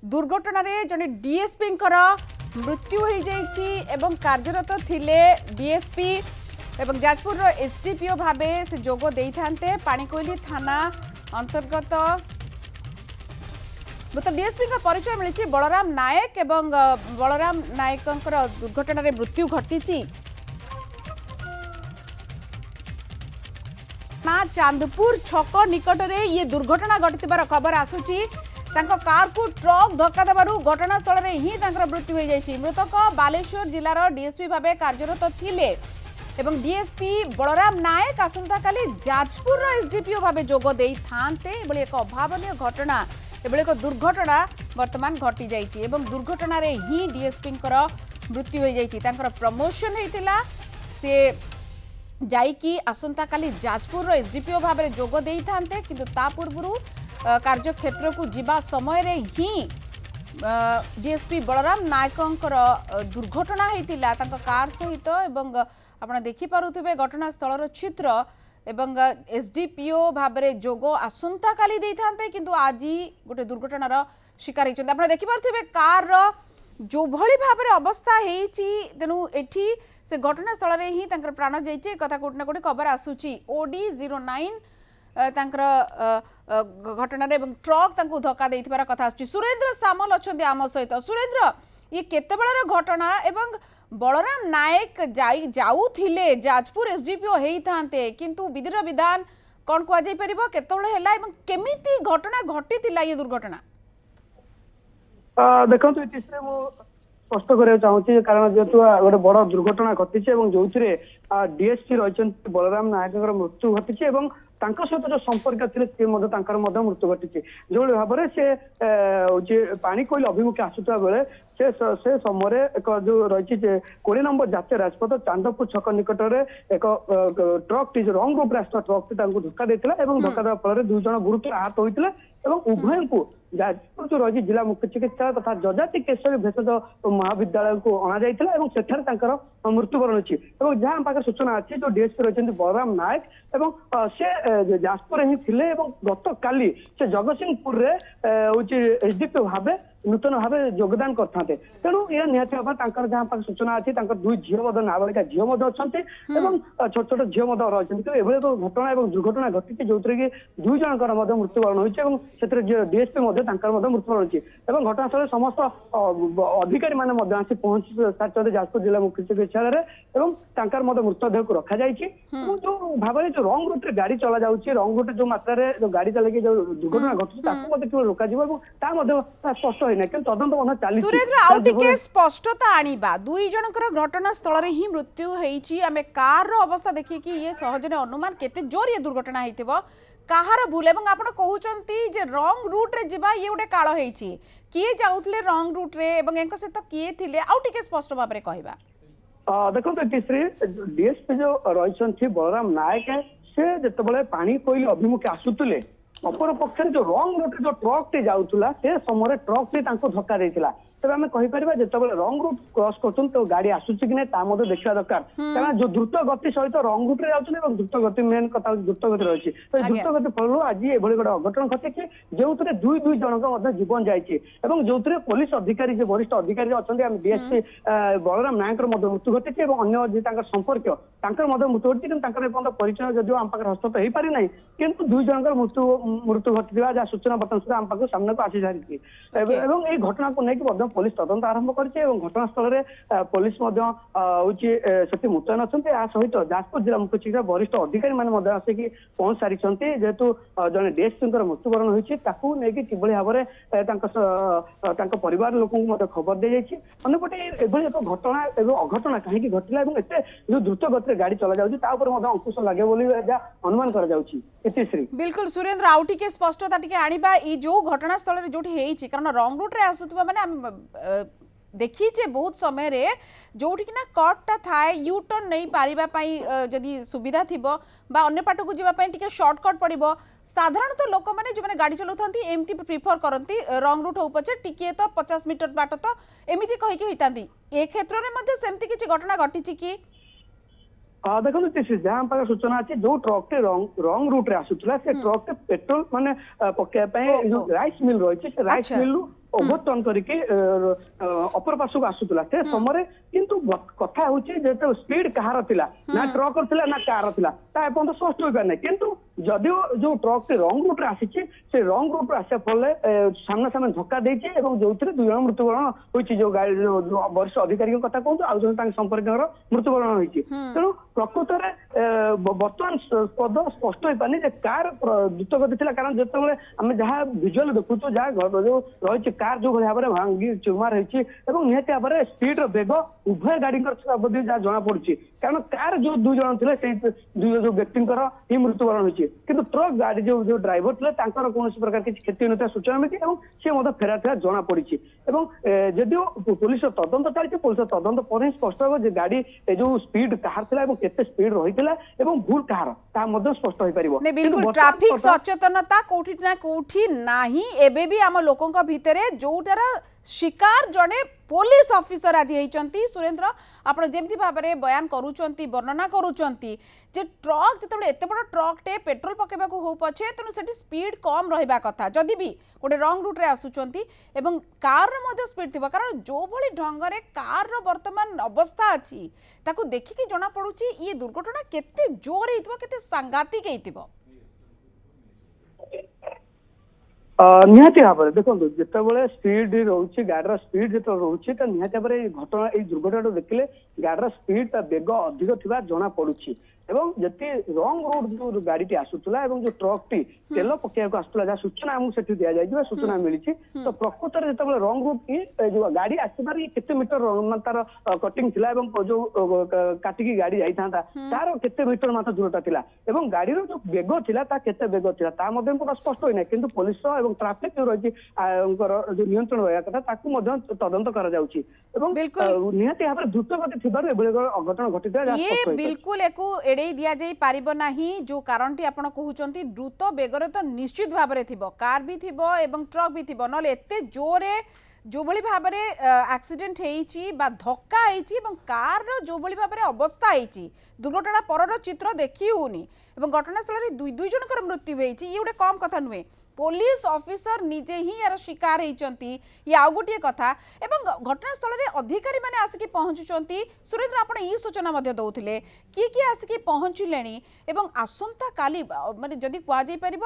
दुर्घटन जड़े डीएसपी मृत्यु हो जाइए एवं कार्यरत थिले डीएसपी एवं जाजपुर एसडीपीओ भावे से जोग देते पाणिकोइली थाना अंतर्गत मृत डीएसपी का परिचय मिली बलराम नायक एवं बलराम नायक दुर्घटन मृत्यु घटी ना चांदपुर छक निकट में ये दुर्घटना घटिबार खबर आसूची कार को ट्रक धक्का देवारु घटनास्थल में ही मृत्यु हो जाइए। मृतक बालेश्वर जिलार डीएसपी भाव कार्यरत थिले एवं डीएसपी बलराम नायक आसंता काली जाजपुर एसडीपीओ भाव जोग देई थांते एबले एक अभावनीय घटना एबले एक दुर्घटना वर्तमान घटी जाइए एवं दुर्घटना रे ही डीएसपी मृत्यु हो जाइए। प्रमोशन होइतिला से जाइकी आसंता काली जाजपुर एसडीपीओ भाव में जोग देई थांते किंतु ता पूर्वरु कार्य क्षेत्र को जीवा समय रे ही डीएसपी बलराम नायकंकर दुर्घटना होइतिला तांका कार सहित एवं आपण देखि पारुथिबे घटनास्थल चित्र एवं एसडीपीओ भाव में जोग आसंता काली देई थांते किंतु आज गोटे दुर्घटनार शिकार होइछन्ते। आपण देखि पारुथिबे कार जो भली भाव में अवस्था होइछि तेनु एठी से घटनास्थल रे ही तांकर प्राण जाइछे कथा कोट ना कोट खबर आसुची ओडी 09 घटना ट्रक धक्का देथिबार कथा आसुची। सुरेंद्र सामल अच्छे आम सहित। सुरेंद्र ये केते बेलार घटना एवं बलराम नायक जाउथिले जाजपुर एसडीपीओ हेइथांते किंतु विधिर विधान कौन कुआ जाई परिबो केतेबेला हैला एवं केमिति घटना घटितिला ये दुर्घटना देखो स्पष्ट करा चाहूँगी कारण जेहेतु गोटे बड़ दुर्घटना घटी जो डीएसपी रही बलराम नायक मृत्यु घटी सहित जो संपर्क थे मृत्यु घटी जो भाव में से पाणिकोइल अभिमुखे आसुवा बेले से समय एक जो रही 20 नंबर जातीय राजपथ चांदपुर छक निकट में एक ट्रक टी रंग रूप ट्रक टी धक्का देता धक्का देवा फल दुई जन गुरुतर आहत होते उभय को जाजपुर जो रही जिला मुख्य चिकित्सालय तथा जजाति केशरी भेषज महाविद्यालय को अणाई मृत्युवरण अच्छी जहाँ पाखे सूचना अच्छी जो डीएसपी रही बलराम नायक से जाजपुर ही थे गत काली से जगतसिंहपुर एसडीपीओ भाव नूतन भाव योगदान करते तेणु यह निहती भाव जहाँ पाखे सूचना अच्छी दुई झील नाबालिका झील अच्छा छोट छोट झील रही घटना और दुर्घटना घटी जो कि दुई जनकर मृत्युवरण होती डीएसपी मृत्युवरण अच्छी घटनास्थल समस्त अधिकारी मैंने आसी पहुंची सारी जाजपुर जिला मुख्य चिकित्सालय मृतदेह को रखा जो भाव में जो रंग रूट गाड़ी चला जाऊँगी रंग रूट जो मात्रा जो गाड़ी चलैक जो दुर्घटना घटुची रोक स्पष्ट सुरेंद्र स्पष्टता आनिबा दुई जनकर घटनास्थल ही मृत्यु होईची आमे कार रो अवस्था देखिए ये सहजने अनुमान केते जोर ये दुर्घटना हेतिबो कहार भूल एवं आपण कहउचंती जे रंग रूट रे जिबा ये गोटे काळ हेची किए जाउतले रंग रूट रे एवं एंको से तो किए थिले आउ टिके स्पष्ट भाबरे कहबा देखो डीएसपी जो रही बलराम नायक से जिते पाणिकोइल अभिमुखे आसुले अपर पक्ष जो रंग रूट जो ट्रक टी जाऊला से समय ट्रक टी धक्का देता तेज आम कहीपर जो रंग रूट क्रॉस कर तो गाड़ी आसूची कि नहीं देखा दरकार कारण जो द्रुत गति सहित रंग रूट जाऊँ द्रुत गति मेन कथा द्रुत गति रही द्रुत गति फल आज ये गोटे अघटन घटी जो दुई दुई जन जीवन जाइए जो पुलिस अधिकारी जो वरिष्ठ अधिकारी अच्छा डीएसपी बलराम नायक मृत्यु घटी अन्य संपर्क मृत्यु घटी परिचय जो आम पाखे हस्तगत हो पारि ना कि दुई जन मृत्यु घटी जहाँ सूचना बर्तमान आम पाख सामने को आसी सारी ये घटना को लेकिन पुलिस तदंत आरंभ कर घटनास्थल में पुलिस मुतयन अच्छा सहित जाजपुर जिला मुख्य चिकित्सा वरिष्ठ अधिकारी मैंने आसिक पहुंच सारी जेहेतु जड़े डीएसपी मृत्युवरण होती कि भाव में परिवार लोक खबर दी जाइए अंपटे एभली एक घटना अघटना कहीं घटला एत जो द्रुत गति गाड़ी चला जाऊँगी अंकुश लगे बोली अनुमान कर बिल्कुल सुरेंद्र आउ टिके स्पष्टता टिके आनिबा ई जो घटनास्थल जो कारण रंग रूट रे आसुतबा माने देखीचे बहुत समय रे जोठी ना कटटा थाए यू टर्न नहीं पारिबा पई जदी सुविधा थिबो बा अन्य पाट को जीवा पई टिके शॉर्टकट पड़िबो साधारणतः लोक माने जो माने गाड़ी चलाउथांती एमती प्रिफर करंती रंग रूट हो पछे टिके तो 50 मीटर बाट तो एमिति कहि के होइतांती ए क्षेत्र रे मध्ये सेमती किछि घटना घटिछि कि देखो जहाँ पाखे सूचना अच्छी जो ट्रक टे रंग रूट रे आसूला से ट्रक टे पेट्रोल माने पकाइबा जो राइस मिल रही है राइस मिल ओभरटर्न करके अपर पार्श्व को आसुला से समय किंतु कथा होची जे तो स्पीड कहार थिला ना ट्रक थिला ना कार थिला ता एपन तो स्पष्ट होई पाने किंतु जदियो जो ट्रक टे रंग रूट रे आसीची से रंग रूट रे आसे फले सामना सामने धक्का देची एवं जोथिरे दुई जण मृत्युवरण होईची जो गाड़ी जो वरिष्ठ अधिकारी कथा कहू आ जो तांग संपर्क मृत्युवरण होईची तेणु प्रकृत रे वर्तमान पद स्पष्ट होई पानी जे कार द्रुत गति थिला कारण जेतबेले हम जहां विजुअल देखु तो जहां जो रही कार जो भाव में भांगी चुरमार होती निहती भाव में स्पीड वेग उभय गाड़ी जहाँ जना पड़ी कारण कार जो दुई जन थे जो व्यक्ति ही मृत्युवरण होती किंतु ट्रक गाड़ी जो ड्राइवर थे कौन प्रकार किसी क्षति न सूचना मिली सी फेरा थे जना पड़ी जदिव पुलिस तदंत चलती पुलिस तदंत पर स्पष्ट हो गाड़ी जो स्पीड कहार केते स्पीड रही भूल कहार स्पष्ट हो पार बिल्कुल ट्रैफिक सचेतनता कोठी ना कोठी नाही एबे भी आम लोकों भितरे जोटार शिकार जड़े पुलिस ऑफिसर आज होती सुरेंद्र आप जमी भाव में बयान करुँच वर्णना करुँच ट्रक जो एत बड़ ट्रक टे पेट्रोल पकेबा हो पछे तेणु से स्पीड कम रहा कथा जदि भी गोटे रंग रूट रे आसुचंती एवं कार रो स्पीड थी कारण जो भली ढंग से कार रो वर्तमान अवस्था अच्छी ताकू देखिकी जना पड़ुची ये दुर्घटना केते जोर हेतिबो केते सांघातिक हेतिबो निहाती भाव में देखो जिते स्पीड रोचे गाड़ी स्पीड जो रोचे निहाती भाव में घटना ये दुर्घटना देखिले गाड़ी स्पीड वेग अधिक थी जना पड़ी एवं जति रंग रोड जो गाड़ी आसूला जो ट्रक टी तेल पकड़ आसूला जहाँ सूचना आमको से दि जाए सूचना मिली तो प्रकृत में जो रंग रूट की जो गाड़ी आसबार केते मीटर तार कटिंग थिला जो काटिकी गाड़ी जाता तार केते मीटर मात्र दूरता थिला एवं गाड़ी जो वेग थिला केते वेग थिला ता मध्ये पूरा स्पष्ट होइना किंतु पुलिस एवं ट्रैफिक जो रही जो नियंत्रण रहा कथा ताकू तदंत करा जाउची एवं निहाती भाव द्रुत गति थिबार एबळे अघटन घटिता ये बिल्कुल एको एड़े दिया जाई पारिबो नाही जो कारण टी आपण कहउचंती द्रुत बेगरे तो निश्चित भाव में थिबो कार भी थिबो एवं ट्रक भी थिबो नले एते जोरे जो भली भाव में एक्सीडेंट हेइची बा धक्का हेइची एवं कार रो जो भली भाव में अवस्था हेइची दुर्घटना परर चित्र देखि होनी एवं घटनास्थल रे दुई दुई जनकर मृत्यु हेइची ये गोटे कम कथा नुहे पुलिस ऑफिसर निजे ही यार शिकार होती ये आउ गोटे कथा एवं घटनास्थल में अधिकारी मैंने आसिक पहुँचुंट सुरेंद्र आप सूचना दौले किए आसिक पहुँचले एवं आसंता काली माने जदि कहुपर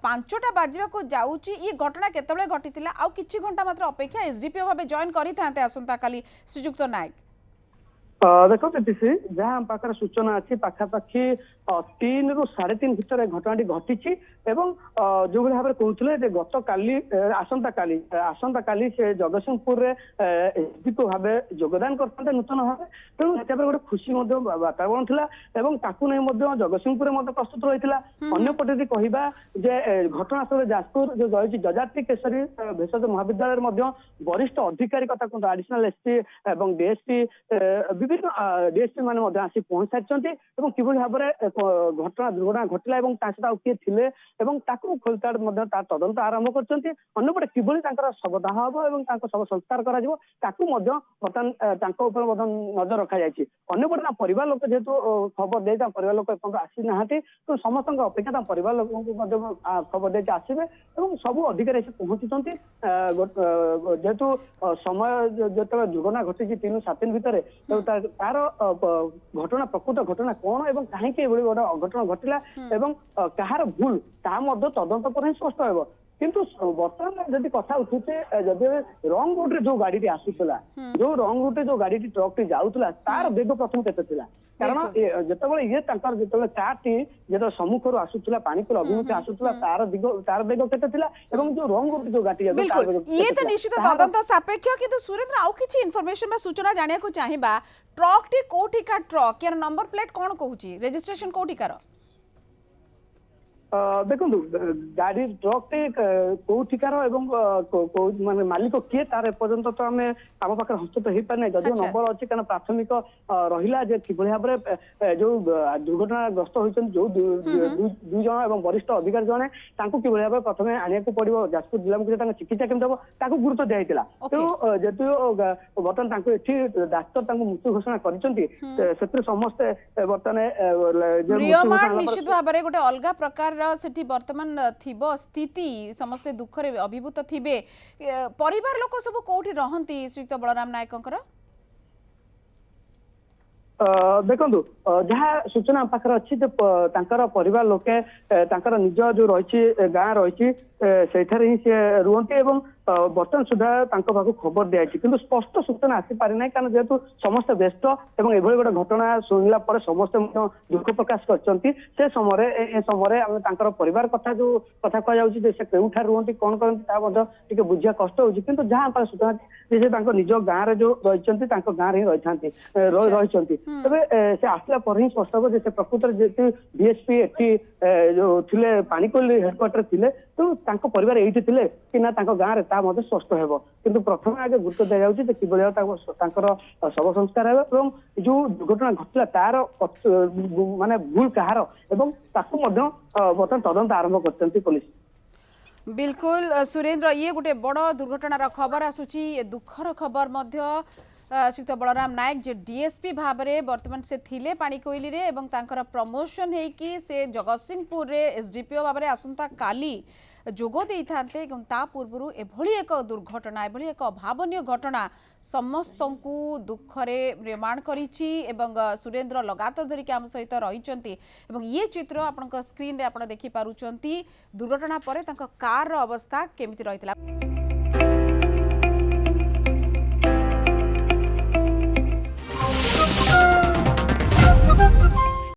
5टा बाजवा जाऊँगी ये घटना केतबेले घटी आउ किछि घंटा मात्र अपेक्षा एसडीपीओ भाव जॉइन करते आसंता काली श्रीजुक्त नायक देखो जहाँ आम पाखे सूचना अच्छी पाखापाखि 3 ରୁ 3.5 ଭିତରେ ଘଟଣାଟି ଘଟିଛି ଏବଂ ଯୋଉଭଳି ଭାବରେ କହୁଥିଲେ ଗତ କାଲି ଆସନ୍ତା କାଲି ସେ ଜଗତସିଂହପୁରରେ ଏସଡିପିଓ ଭାବେ ଯୋଗଦାନ କରିଥାନ୍ତେ ନୂତନ ଭାବେ ତେଣୁ ସେତେବେଳେ ଗୋଟେ ଖୁସି ମଧ୍ୟ ବାତାବରଣ ଥିଲା ଏବଂ ତାକୁ ନେଇ ମଧ୍ୟ ଜଗତସିଂହପୁରରେ ମଧ୍ୟ ପ୍ରସ୍ତୁତ ରହିଥିଲା ଅନ୍ୟପଟେ ଯଦି କହିବା ଯେ ଘଟଣାସ୍ଥଳରେ ଯାଜପୁର ଯୋଉ ରହିଛି ଯଯାତି କେଶରୀ ଭେଷଜ ମହାବିଦ୍ୟାଳୟରେ ମଧ୍ୟ ବରିଷ୍ଠ ଅଧିକାରୀ କଥା କୁହନ୍ତୁ ଆଡିସନାଲ ଏସପି ଏବଂ ଡିଏସପି विभिन्न डीएसपी मैंने आसी पहुंच सारी और किभली भाव में घटना दुर्घटना घटला और किए थे खोलताड़ तदंत आरंभ करपटे किभली शवदाह हम और शव संस्कार बर्तमान नजर रखा जाए अंपटे परिवार लोक जेहेतु खबर दे परिवार लोक आसी ना तो समस्त अपेक्षा परिवार लोक खबर दे आसवे और सब अधिकारी पहुंची जेहेतु समय जो दुर्घटना घटी 3 ରୁ 7 दिन भितर तार घटना प्रकृत घटना कौन एवं कहीं गोटे अघटन घटला एवं कहार भूल तदंत पर स्पष्ट हो किंतु बर्तमान जब कथा उठुचे जब रंग रूट जो गाड़ी आसूला जो रंग रूट जो गाड़ी ट्रक जाऊला तार बेग प्रथम केते कारण जिते ये जो कार टी जो सम्मुखर आसूला पानीपुर अभिमुखे आसूला तार बेग केते जो रंग रूट जो गाड़ी ये तो निश्चित तदंत सापेक्ष किंतु सुरेंद्र आउ किछि इन्फॉर्मेशन में सूचना जानिया को चाहिबा ट्रक टी कोठिका ट्रक यार नंबर प्लेट कौन कहूची रजिस्ट्रेशन कोठिकार देखो गाड़ी ट्रक टे कौटिकार माने मालिक किए तार एपर्यंत तो आम आम पाखे हस्तगत हो पारे जदिव नंबर अच्छी कारण प्राथमिक रहा कि भाव में जो दुर्घटनाग्रस्त होती जो दुई जन और वरिष्ठ अधिकारी जड़े कि भाव में प्रथम आने को पड़ो जाजपुर जिला मुख्य चिकित्सा केन्द्र हम गुरुत्व दिखाई तेणु जेहतु बर्तमान ये डाक्तर मृत्यु घोषणा कर समस्ते बर्तमान निश्चित भाव में गोटे अलग प्रकार सेठी वर्तमान थिबो स्थिति समस्ते दुख रे अभिभूत थिबे परिवार लोक सब कोठी रहंती श्रीयुक्त बलराम नायकंकर देखु जहाँ सूचना पाखे अच्छी परिवार लोके निज जो रही गाँ रही ही सी रुहति बर्तमान सुधा पाखु खबर दिखाई कि स्पष्ट सूचना आसी पारि ना कारण जेहेतु समस्त व्यस्त एवं एभली गोटे घटना शुणिला समस्ते दुख प्रकाश कर समय परिवार कथा जो कथा कहुँ से केउठा रुहति कौन करते बुझा कष्ट होगी कि जहाँ सूचना निज गाँव जो रही गाँव ही रही तबे से आसला पर ही स्पष्ट हो से प्रकृत जेहेतु डीएसपी एटी जो थे पाणीकोइली हेडक्वार्टर थे तो परिवार ये थे कि ना गाँव में स्पष्ट हो कि प्रथम आगे गुरुत्व दि जाऊँगी कि शव संस्कार हो जो दुर्घटना घटला तार माने भूल कहार बर्तमान तदंत आरंभ कर पुलिस बिल्कुल सुरेंद्र ये गोटे बड़ दुर्घटनार खबर आसूची दुखर खबर मध्य श्रीयुक्त बलराम नायक जे डीएसपी भाव में बर्तमान से थिले पाणीकोइली रे एवं तांकर प्रमोशन हेकी से जगतसिंहपुर रे एसडीपीओ भाव में आसंता काली जोग देइथान्ते एवं ता पूर्व एभली एक दुर्घटना एभली एक अभावनीय घटना समस्त दुखरे निर्माण करिछि एवं सुरेंद्र लगातार धरिक आम सहित रहिचंती एवं ये चित्र आपनक स्क्रीन रे आपण देखि पारुचंती दुर्घटना परे तांका कार रो अवस्था केमिति रहितला।